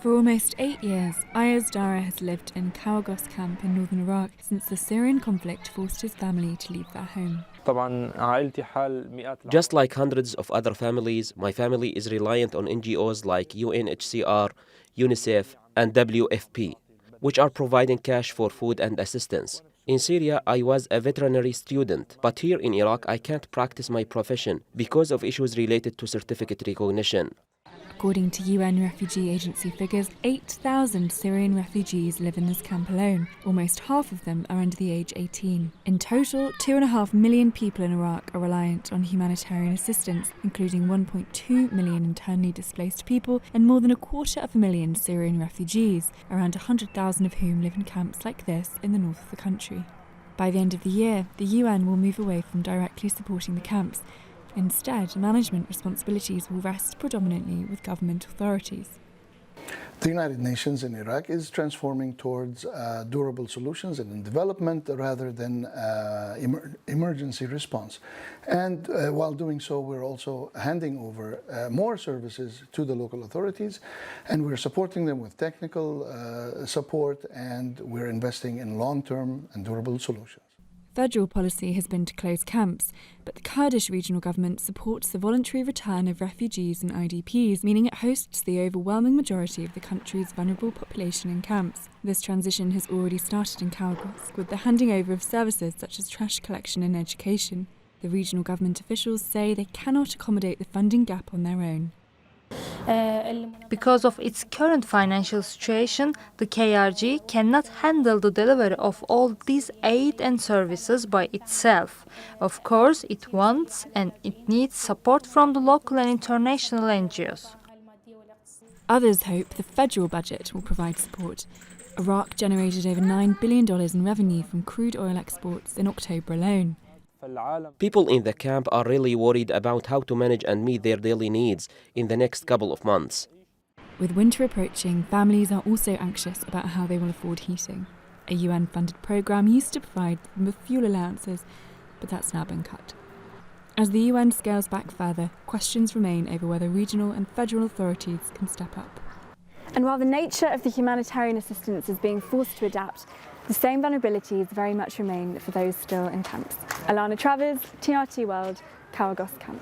For almost 8 years, Ayaz Dara has lived in Kawagos camp in northern Iraq since the Syrian conflict forced his family to leave their home. Just like hundreds of other families, my family is reliant on NGOs like UNHCR, UNICEF, and WFP, which are providing cash for food and assistance. In Syria, I was a veterinary student, but here in Iraq, I can't practice my profession because of issues related to certificate recognition. According to UN Refugee Agency figures, 8,000 Syrian refugees live in this camp alone. Almost half of them are under the age 18. In total, 2.5 million people in Iraq are reliant on humanitarian assistance, including 1.2 million internally displaced people and more than 250,000 Syrian refugees, around 100,000 of whom live in camps like this in the north of the country. By the end of the year, the UN will move away from directly supporting the camps. Instead, management responsibilities will rest predominantly with government authorities. The United Nations in Iraq is transforming towards durable solutions and in development rather than emergency response. And while doing so, we're also handing over more services to the local authorities, and we're supporting them with technical support, and we're investing in long-term and durable solutions. Federal policy has been to close camps, but the Kurdish regional government supports the voluntary return of refugees and IDPs, meaning it hosts the overwhelming majority of the country's vulnerable population in camps. This transition has already started in Kawagos, with the handing over of services such as trash collection and education. The regional government officials say they cannot accommodate the funding gap on their own. Because of its current financial situation, the KRG cannot handle the delivery of all these aid and services by itself. Of course, it wants and it needs support from the local and international NGOs. Others hope the federal budget will provide support. Iraq generated over $9 billion in revenue from crude oil exports in October alone. People in the camp are really worried about how to manage and meet their daily needs in the next couple of months. With winter approaching, families are also anxious about how they will afford heating. A UN-funded programme used to provide them with fuel allowances, but that's now been cut. As the UN scales back further, questions remain over whether regional and federal authorities can step up. And while the nature of the humanitarian assistance is being forced to adapt, the same vulnerabilities very much remain for those still in camps. Alana Travers, TRT World, Kawagos Camp.